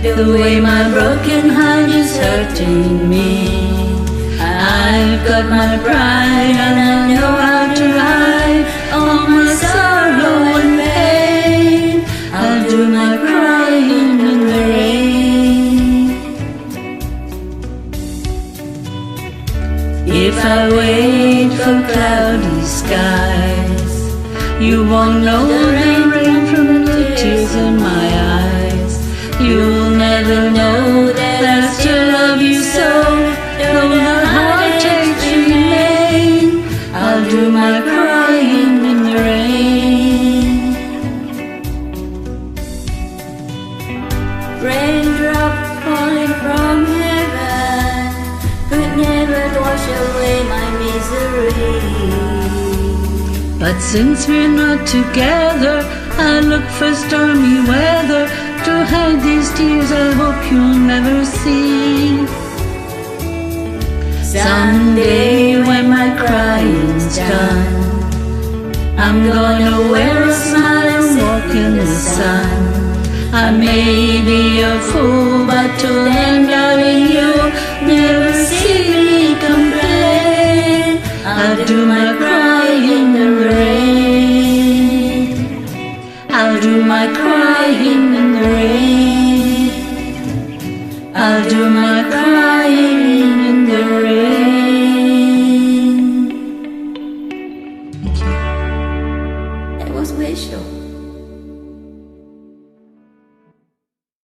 The way my broken heart is hurting me. I've got my pride and I know how to hide all my sorrow and pain. I'll do my crying in the rain. If I wait for cloudy skies, you won't know the rain from the tears in my eyes. You'll never know that I still love you so, though the heartaches remain. I'll do my crying in the rain. Raindrop falling from heaven could never wash away my misery. But since we're not together, I look for stormy weather to hide these tears I hope you'll never see. Someday when my crying's done, I'm gonna wear a smile and walk in the sun. I may be a fool, but till then